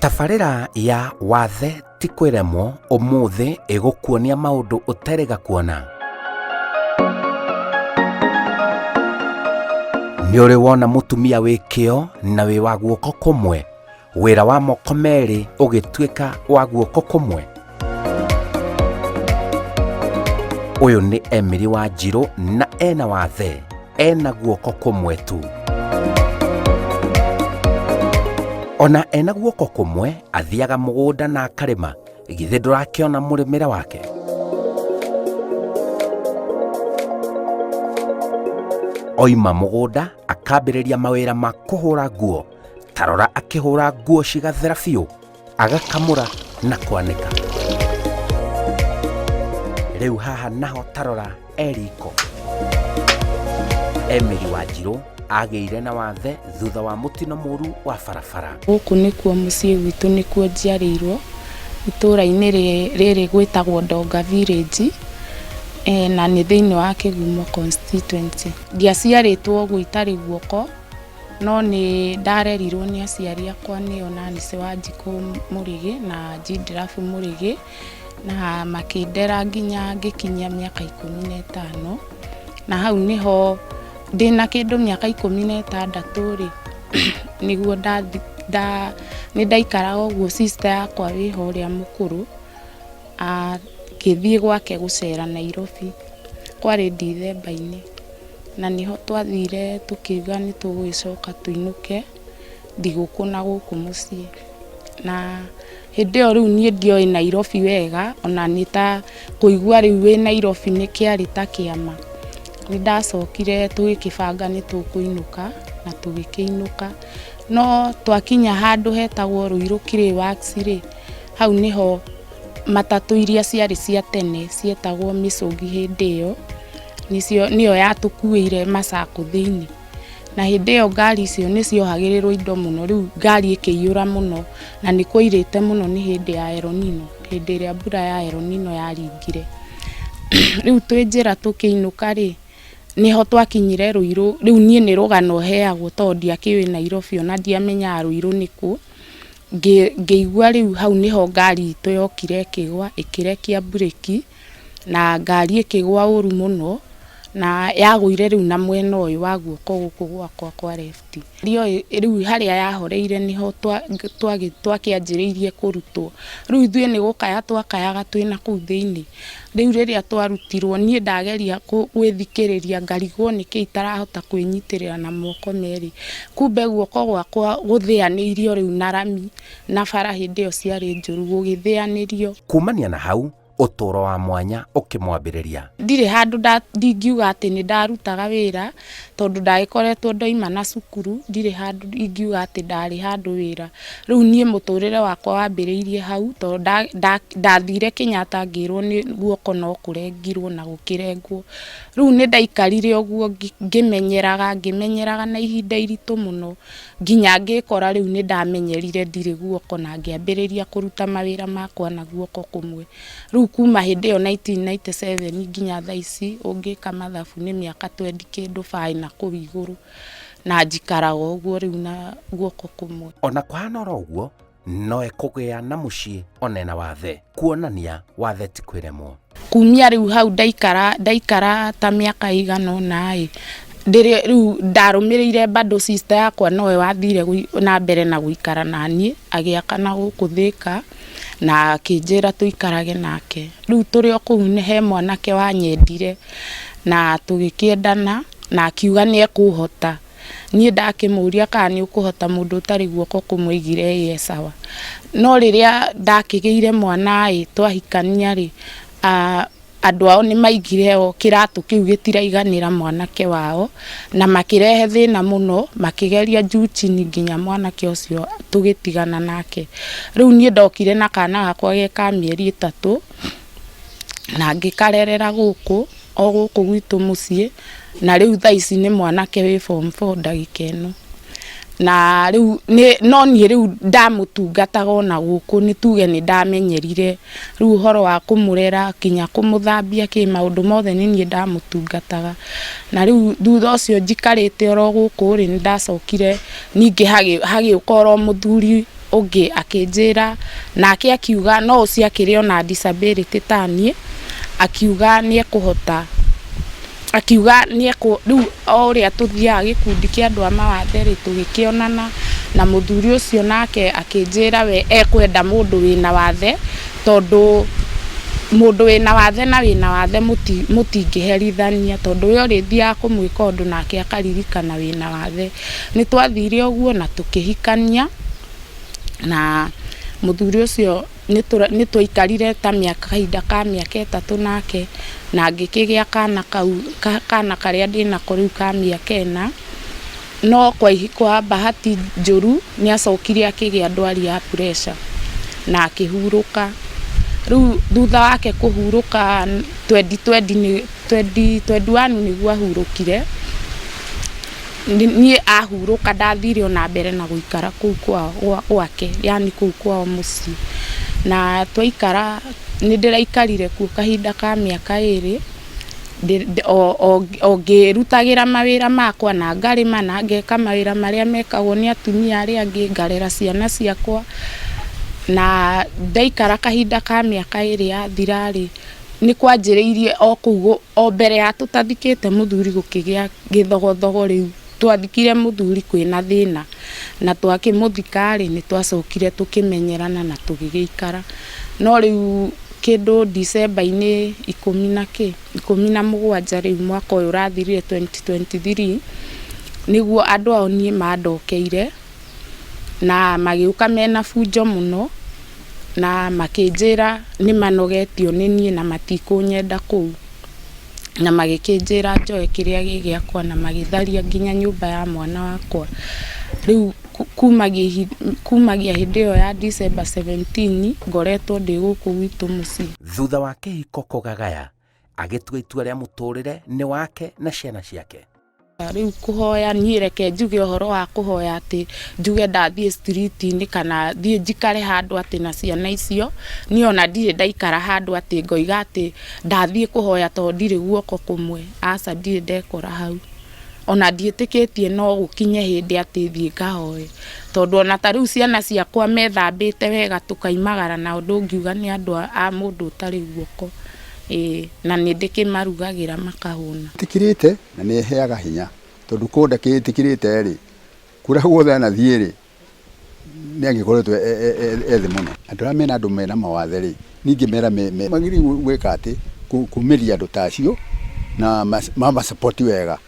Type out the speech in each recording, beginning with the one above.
Tabarĩra ya wathe ti kwĩremwo ũmũthĩ ĩgũkuonia maũndũ ũterĩga kuona. Nĩ ũrĩ wona mũtumia wĩ kĩo na wĩ wa guoko kũmwe, wĩra wa moko merĩ ũgĩtuĩka wa guoko kũmwe? Ũyũ nĩ Emily Wanjiru na ena wathe, ena guoko kũmwe tu. Ona ena guoko kũmwe athiaga mũgũnda na akarĩma, githĩ ndũrakĩona mũrĩmĩre wake? Oima mũgũnda akambĩrĩria mawĩra ma kũhũra nguo, tarora akĩhũra nguo cigathera biũ, agakamũra na kwanĩka. Rĩu haha naho tarora eriko. Emily Wanjiru agĩire na wathe thutha wa mũtino mũru wa barabara. Gũkũ nĩkuo mũciĩ witũ, nĩkuo njiarĩirwo, itũũra-inĩ rĩrĩ gwĩtagwo Ndonga Village, na nĩ thĩinĩ wa Kĩgumo constituency. Ndiaciarĩtwo ũguo itarĩ guoko, no nĩ ndarerirwo nĩ aciari akwa, nĩo Nancy Wanjikũ Mũrĩgĩ na Njindirabu Mũrĩgĩ, na makĩndera nginya ngĩkinyia mĩaka 15, na hau nĩho ndĩna kĩndũ mĩaka 16 rĩ nĩguo nĩ ndaikaraga ũguo sister yakwa wĩho ũrĩa mũkũrũ ngĩthiĩ gwake gũcera Nairobi, kwarĩ Ndithemba-inĩ, na nĩho twathire tũkiuga nĩ tũgũgĩcoka tũinũke thigũkũ na gũkũ mũciĩ. Na hĩndĩ ĩyo rĩu niĩ ndioĩ Nairobi wega, ona nĩ ta kũigua rĩu wĩ Nairobi nĩ kĩarĩ ta kĩama. Nĩ ndacokire tũgĩkĩbanga nĩ tũkũinũka na tũgĩkĩinũka, no twakinya handũ hetagwo Ruiru Kĩrĩ Works rĩ, hau nĩho matatũ iria ciarĩ cia tene cietagwo Mĩcũgi hĩndĩ ĩyo nĩyo yatũkuĩire macakũ thĩinĩ, na hĩndĩ ĩyo ngari icio nĩ ciohagĩrĩrwo indo mũno, rĩu ngari ĩkĩiyũra mũno na nĩ kũirĩte mũno nĩ hĩndĩ ya El Nino, hĩndĩ ĩrĩa mbura ya El Nino yaringire. Rĩu twĩ njĩra tũkĩinũka rĩ, niho twakinyire Ruiru, rĩu niĩ nĩ rũgano heagwo tondũ ndiakĩũĩ Nairobi ona ndiamenyaga Ruiru nĩkũ. Ngĩigua rĩu hau nĩho ngari itũ yokire ĩkĩgwa ĩkĩrekia mburĩki, na ngari ĩkĩgwa ũru mũno, na yagũire rĩu na mwena ũyũ wa guoko gũkũ gwakwa kwa left. Rĩu harĩa yahoreire nĩho twakĩanjĩrĩirie kũrutwo. Rĩu ithuĩ nĩ gũkaya twakayaga twĩna kũu thĩinĩ. Rĩu rĩrĩa twarutirwo niĩ ndageria gwĩthikĩrĩria ngarigwo nĩkĩ itarahota kwĩnyitĩrĩra na moko merĩ. Kumbe guoko gwakwa gũthĩanĩirio rĩu na rami na bara hĩndĩ ĩyo ciarĩ njũru gũgĩthĩanĩrio. Kumania na hau ũtũũro wa mwanya ũkĩmwambĩrĩria. Ndirĩ handũ ndingiuga atĩ nĩ ndarutaga wĩra, tondũ ndagĩkoretwo ndoima na cukuru, ndirĩ handũ ingiuga atĩ ndarĩ handũ wĩra. Rĩu niĩ mũtũrĩre wakwa wambĩrĩirie hau, tondũ ndathire Kenyatta ngĩrwo nĩ guoko no kũrengirwo na gũkĩrengwo. Rĩu nĩ ndaikarire ũguo ngĩmenyeraga na ihinda iritũ mũno, nginya ngĩkora rĩu nĩ ndamenyerire ndirĩ guoko na ngĩambĩrĩria kũruta mawĩra makwa na guoko kũmwe. Rĩu kuma hĩndĩ ĩyo 1997 nginya thaa ici ũngĩka mathabu nĩ mĩaka 20 kĩndũ 5 na kũu igũrũ, na njikaraga ũguo rĩu na guoko kũmwe. Ona kũhana oro ũguo no ekũgĩa na mũciĩ ona ena wathe, kuonania wathe ti kwĩremwo. Kumia rĩu hau ndaikara ta mĩaka ĩigana ũna rĩu ndarũmĩrĩire bado sister yakwa nowe wathire na mbere na gũikara na niĩ, agĩaka na gũkũ Thĩka na akĩnjĩra tũikarage nake. Rĩu tũrĩ o kũu he mwanake wanyendire na tũgĩkĩendana na akiuga nĩ ekũhota. Niĩ ndakĩmũria kana nĩ ũkũhota mũndũ ũtarĩ guoko kũmwe, aigire ĩĩ sawa. No rĩrĩa ndakĩgĩire mwana twahikania rĩ, andũ ao nĩ maigire kĩratũ kĩu gĩtiraiganĩra mwanake wao, na makĩrehe thĩna mũno, makĩgeria juu chini nginya mwanake ũcio tũgĩtigana nake. Rĩu niĩ ndokire na kana gakwa geka mĩeri 3 na ngĩkarerera gũkũ o gũkũ gwitũ mũciĩ, na rĩu thaa ici nĩ mwanake wĩ form 4 ndagĩka ĩno. Na rĩu no niĩ rĩu ndamũtungataga ona gũkũ nĩ tuge nĩ ndamenyerire, rĩu ũhoro wa kũmũrera kinya kũmũthambia maũndũ mothe nĩ niĩ ndamũtungataga. Na rĩu thutha ũcio njikarĩte oro gũkũ rĩ, nĩ ndacokire ningĩ hagĩũka oro mũthuri ũngĩ akĩnjĩra, nake akiuga no ũcio akĩrĩ ona disability ta niĩ, akiuga nĩekũhota, akiuga rĩu o ũrĩa tũthiaga gĩkundi kĩa andũ a mawathe rĩ, tũgĩkĩonana na mũthuri ũcio nake akĩnjĩra we ekwenda mũndũ wĩna wathe, tondũ mũndũ wĩna wathe na wĩna wathe mũtingĩherithania, tondũ we ũrĩthiaga kũmwĩka ũndũ nake akaririkana wĩna wathe. Nĩtwathire ũguo na tũkĩhikania, na mũthuri ũcio nĩtwaikarire ta kahinda ka mĩaka 3 nake, na ngĩkĩgĩa kana karĩa ndĩnako rĩu ka mĩaka 4, no kwa bahati njũru nĩacokire akĩgĩa ndwari ya pressure na akĩhurũka. Rĩu thutha wake kũhurũka 2021 nĩguo ahurũkire, niĩ ahurũka ndathire ona mbere na gũikara kũu kwao gwake, yani kũu kwao mũciĩ, na twaikara, nĩndĩraikarire kuo kahinda ka mĩaka 2, o ngĩrutagĩra mawĩra makwa na ngarĩma na ngeka mawĩra marĩa mekagwo nĩ atumia arĩa angĩ, ngarera ciana ciakwa, na ndaikara kahinda ka mĩaka 2 yathira rĩ, nĩkwanjĩrĩirie o kũu, o mbere ya tũtathikĩte mũthuri gũkĩgĩa gĩthogothogo. Rĩu twathikire mũthuri kwĩna thĩna, na twakĩmũthika rĩ, nĩtwacokire tũkĩmenyerana na tũgĩgĩikara. No rĩu kĩndũ December-inĩ 17 rĩu mwaka ũyũ ũrathirire 2023, nĩguo andũ ao niĩ mandokeire na magĩũka mena bunjo mũno, na makĩnjĩra nĩmanogetio nĩ niĩ na matikũnyenda kũu, na magĩkĩnjĩra njoe kĩrĩa gĩ gĩakwa, na magĩtharia nginya nyũmba ya mwana wakwa. Rĩu kumagia hĩndĩ ĩyo ya December 17 ngoretwo ndĩ gũkũ gwitũ mũciĩ. Thutha wa kĩhiko kũgagaya, agĩtua itua rĩa mũtũrĩre nĩ wake na ciana ciake. Rĩu kũhoya, niĩ reke njuge ũhoro wa kũhoya atĩ njuge ndathiĩ street-inĩ kana thiĩ njikare handũ atĩ na ciana icio, niĩ ona ndirĩ ndaikara handũ atĩ ngoiga atĩ ndathiĩ kũhoya tondũ ndirĩ guoko kũmwe, aca ndirĩ ndekora hau. Ona ndiĩtĩkĩtie no gũkinye hĩndĩ atĩ thiĩ ngahoe, tondũ ona ta rĩu ciana ciakwa methambĩte wega tũkaimagara na ũndũ ngiuga nĩ andũ a mũndũ ũtarĩ guoko, na nĩndĩkĩmarugagĩra makahũna. Tikirite na nĩheaga hinya, tondũ kũnda kĩtikirite rĩ, kũrĩa guothe anathiĩ rĩ, nĩangĩkoretwo ethĩ mũno. Andũ arĩa mena andũ mena mawathe rĩ, ningĩ mera magĩrĩirwo gwĩka atĩ kũmĩria andũ ta acio na mamasupport wega,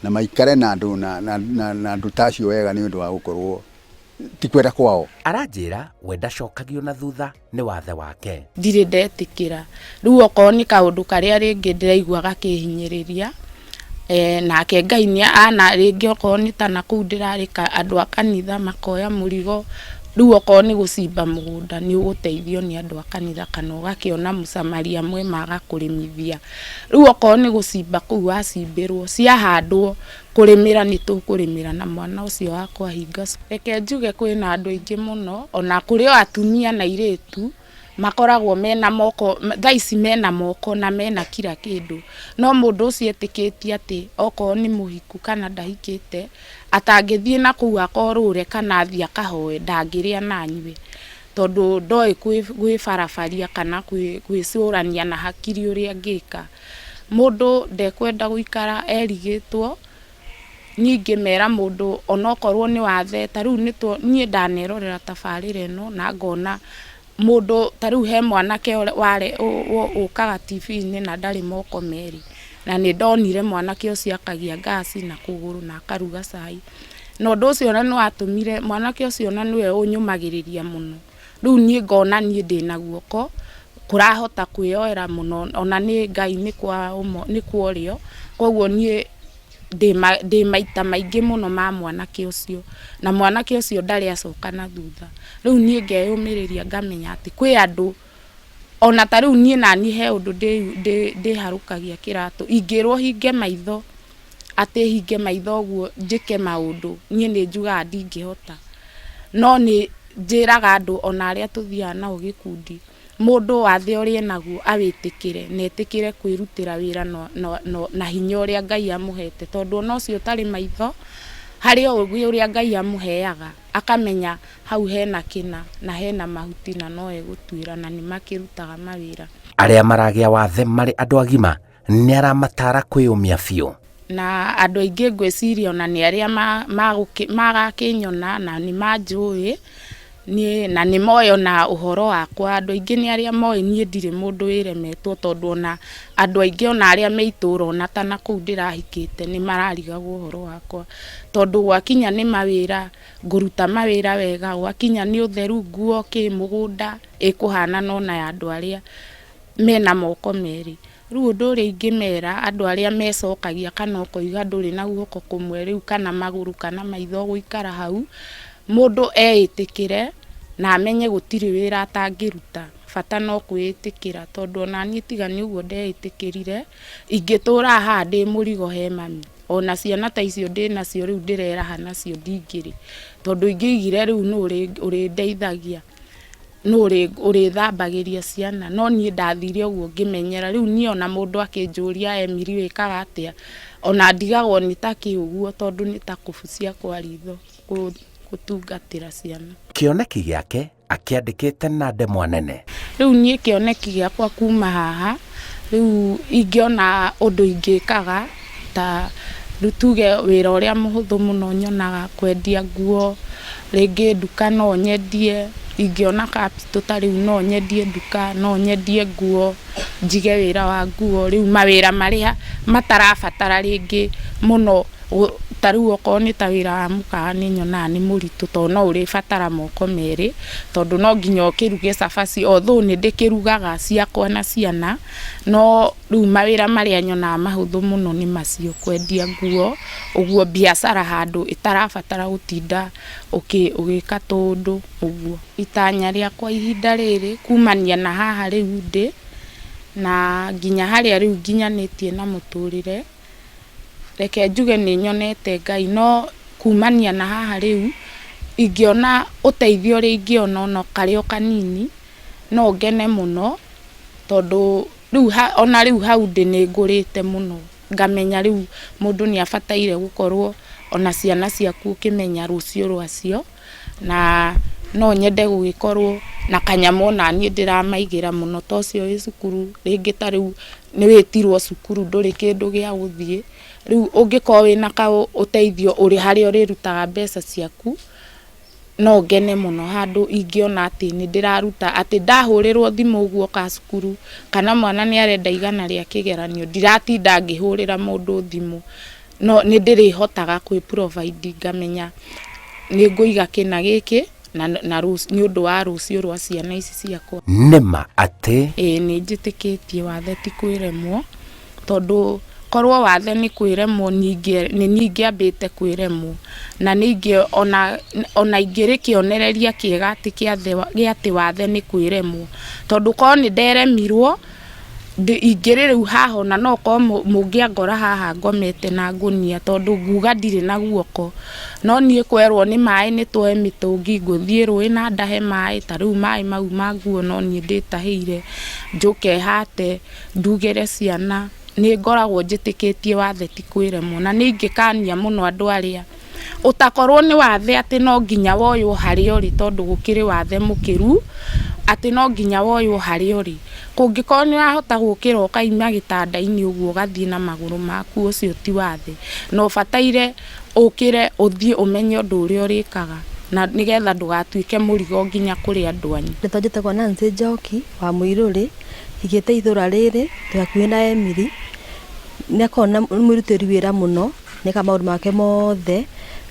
na maikare na andũ na andũ ta acio wega nĩ ũndũ wa gũkorwo ti kwenda kwao. Aranjĩra we ndacokagio na thutha nĩ wathe wake. Ndirĩ ndetĩkĩra. Rĩu okorwo nĩ kaũndũ karĩa rĩngĩ ndĩraigua gakĩhinyĩrĩria, nake Ngai nĩ rĩngĩ okorwo nĩ ta nakũu ndĩrarĩ andũ a kanitha makoya mũrigo, rĩu okorwo nĩ gũcimba mũgũnda nĩ ũgũteithio nĩ andũ a kanitha, kana ũgakĩona mũsamaria mwema agakũrĩmithia. Rĩu okorwo nĩ gũcimba kũu wacimbĩrwo, ciahandwo kũrĩmĩra nĩ tũkũrĩmĩra na mwana ũcio wakwa hinga. Reke njuge kwĩna andũ aingĩ mũno, ona kũrĩ o atumia na airĩtu makoragwo mena moko, thaa ici mena moko na mena kila kĩndũ, no mũndũ ũcio etĩkĩtie atĩ okorwo nĩ mũhiku kana ndahikĩte, atangĩthiĩ na kũu akorũre kana athiĩ akahoe, ndangĩrĩa nanyue, tondũ ndoĩ gwĩbarabaria kana gwĩcũrania na hakiri ũrĩa ngĩka. Mũndũ ndekwenda gũikara erigĩtwo, ningĩ mera mũndũ onokorwo nĩ wathe, ta rĩu niĩ ndanerorera tabarĩra ĩno na ngona mũndũ ta rĩu he mwanake ũkaga TV-inĩ na ndarĩ moko merĩ, na nĩ ndonire mwanake ũcio akagia ngasi na kũgũrũ na akaruga cai, na ũndũ ũcio ona nĩwatũmire mwanake ũcio ona nĩwe ũnyũmagĩrĩria mũno. Rĩu niĩ ngona niĩ ndĩna guoko kũrahota kwĩyoera mũno, ona nĩ Ngai nĩ kwa ũrĩo, koguo niĩ ndĩ maita maingĩ mũno ma mwanake ũcio, na mwanake ũcio ndarĩ acoka na thutha. Rĩu niĩ ngeyũmĩrĩria ngamenya atĩ kwĩ andũ, ona ta rĩu niĩ naniĩ he ũndũ ndĩharũkagia kĩratũ, ingĩrwo hinge maitho, atĩ hinge maitho ũguo njĩke maũndũ, niĩ nĩ njugaga ndingĩhota, no nĩ njĩraga andũ ona arĩa tũthiaga nao gĩkundi, mũndũ wathe ũrĩa naguo awĩtĩkĩre, na etĩkĩre kwĩrutĩra wĩra na hinya ũrĩa Ngai amũhete, tondũ ona ũcio ũtarĩ maitho harĩ ũguo ũrĩa Ngai amũheaga akamenya hau hena kĩna na hena mahuti na no egũtuĩra na nĩ makĩrutaga mawĩra. Arĩa maragĩa wathe marĩ andũ agima nĩ aramatara kwĩyũmia biũ. Na andũ aingĩ ngwĩciria ona nĩ arĩa magakĩnyona na nĩ manjũĩ na nĩ moyo na ũhoro wakwa. Andũ aingĩ nĩ arĩa moĩ niĩ ndirĩ mũndũ wĩremetwo, tondũ ona andũ aingĩ ona arĩa me itũũra ona ta na kũu ndĩrahikĩte nĩ mararigagwo ũhoro wakwa, tondũ gwakinya nĩ mawĩra ngũruta mawĩra wega, gwakinya nĩ ũtheru nguo mũgũnda ĩkũhana nona ya andũ arĩa mena moko merĩ. Rĩu ũndũ ũrĩa ingĩmera andũ arĩa mecokagia kana ũkoiga ndũrĩ na guoko kũmwe rĩu kana magũrũ kana maitho gũikara hau, mũndũ eĩtĩkĩre na amenye gũtirĩ wĩra atangĩruta, bata no kwĩĩtĩkĩra, tondũ ona niĩ tiga nĩ ũguo ndeĩtĩkĩrire ingĩtũra haha ndĩ mũrigo he mami, ona ciana ta icio ndĩnacio rĩu ndĩreraha nacio ndingĩrĩ, tondũ ingĩigire rĩu nũ ũrĩndeithagia, nũ ũrĩthambagĩria ciana, no niĩ ndathire ũguo ngĩmenyera. Rĩu niĩ ona mũndũ akĩnjũria Emily wĩkaga atĩa, ona ndigagwo nĩ ta kĩũguo, tondũ nĩ ta kũbucia kwa ritho gũtungatĩra ciana. Kĩoneki gĩake akĩandĩkĩte na ndemwa nene. Rĩu niĩ kĩoneki gĩakwa kuma haha, rĩu ingĩona ũndũ ingĩkaga ta rĩu tuge wĩra ũrĩa mũhũthũ mũno nyonaga kwendia nguo, rĩngĩ nduka no nyendie, ingĩona capital ta rĩu no nyendie nduka, no nyendie nguo, njige wĩra wa nguo. Rĩu mawĩra marĩa matarabatara rĩngĩ mũno, ta rĩu okorwo nĩ ta wĩra wa mũkawa nĩ nyonaga nĩ mũritũ, tondũ no ũrĩbatara moko merĩ, tondũ no nginya ũkĩruge cabaci, although nĩ ndĩkĩrugaga ciakwa na ciana, no rĩu mawĩra marĩa nyonaga mahũthũ mũno nĩ macio, kwendia nguo, ũguo biacara handũ ĩtarabatara gũtinda ũgĩka tũũndũ ũguo. Itanya rĩakwa ihinda rĩrĩ kumania na haha rĩu ndĩ na nginya harĩa rĩu nginyanĩtie na mũtũrĩre, reke njuge nĩ nyonete Ngai, no kumania na haha rĩu ingĩona ũteithio ũrĩa ingĩona ona karĩ o kanini no ngene mũno, tondũ rĩu ona rĩu hau ndĩ nĩ ngũrĩte mũno, ngamenya rĩu mũndũ nĩ abataire gũkorwo ona ciana ciaku ũkĩmenya rũciũ rwacio, na no nyende gũgĩkorwo na kanyamũ ona niĩ ndĩramaigĩra mũno, ta ũcio wĩ cukuru, rĩngĩ ta rĩu nĩ wĩtirwo cukuru ndũrĩ kĩndũ gĩa gũthiĩ, rĩu ũngĩkorwo wĩna ũteithio ũrĩ harĩa ũrĩrutaga mbeca ciaku, no ngene mũno handũ ingĩona atĩ nĩ ndĩraruta, atĩ ndahũrĩrwo thimũ ũguo ka cukuru, kana mwana nĩ arenda igana rĩa kĩgeranio, ndiratinda ngĩhũrĩra mũndũ thimũ, no nĩ ndĩrĩhotaga kwĩ provide, ngamenya nĩ ngũiga kĩna gĩkĩ na nĩ ũndũ wa rũciũ rwa ciana ici ciakwa. Nĩma atĩ nĩ njĩtĩkĩtie wathe ti kwĩremwo, tondũ korwo wathe nĩ kwĩremwo nĩ ingĩambĩte kwĩremwo, na ningĩ ona ingĩrĩkĩonereria kĩega atĩ wathe nĩ kwĩremwo, tondũ korwo nĩ nderemirwo ingĩrĩ rĩu haha ona no korwo mũngĩangora haha ngomete na ngũnia, tondũ nguga ndirĩ na guoko, no niĩ kwerwo nĩ maĩ nĩ twoe mĩtũngi ngũthiĩ rũĩ na ndahe maĩ, ta rĩu maĩ mau ma nguo no niĩ ndĩtahĩire, njũke hate ndugĩre ciana, nĩ ngoragwo njĩtĩkĩtie wathe ti kwĩremwo. Na nĩ ingĩkania mũno andũ arĩa ũtakorwo nĩ wathe atĩ no nginya woywo harĩa ũrĩ, tondũ gũkĩrĩ wathe mũkĩru atĩ no nginya woywo harĩa ũrĩ. Kũngĩkorwo nĩ ũrahota gũkĩra ũkaima gĩtanda-inĩ ũguo ũgathiĩ na magũrũ maku, ũcio ti wathe, na ũbataire ũkĩre ũthiĩ ũmenye ũndũ ũrĩa ũrĩkaga, na nĩgetha ndũgatuĩke mũrigo nginya kũrĩ andũ anyu. Nĩtwa njĩtagwo Nancy Njoki wa Mũirũrĩ, higĩte itũra rĩrĩ tũhakuhĩ na Emily, nĩ akoragwo na mwĩrutĩri wĩra mũno, nĩeka maũndũ make mothe,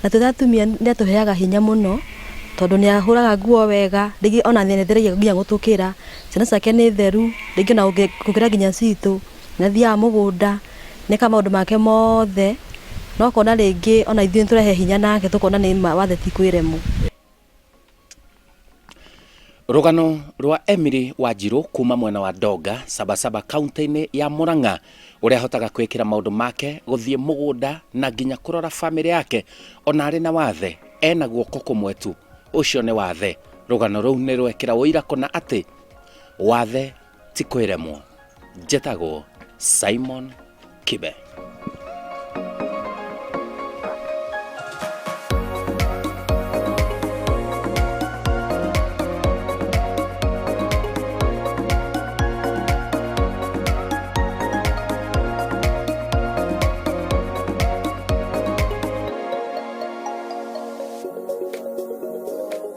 na tũrĩ atumia nĩ atũheaga hinya mũno, tondũ nĩ ahũraga nguo wega, rĩngĩ ona nĩ atheragia nginya gũtũkĩra, ciana ciake nĩ theru, rĩngĩ ona gũkĩra nginya citũ, nĩ athiaga mũgũnda, nĩeka maũndũ make mothe, no kona rĩngĩ ona ithuĩ nĩtũrehe hinya nake tũkona nĩ wathe ti kwĩremwo. Rũgano rwa Emily Wanjirũ kuma mwena wa Ndonga, Sabasaba kaunti-inĩ ya Murang'a, ũrĩa ahotaga kwĩkĩra maũndũ make, gũthiĩ mũgũnda na nginya kũrora famĩlĩ yake, ona arĩ na wathe ena guoko kũmwe tu, ũcio nĩ wathe. Rũgano rũu nĩ rwekĩra ũira kũna atĩ wathe ti kwĩremwo. Njĩtagwo Simon Kibe.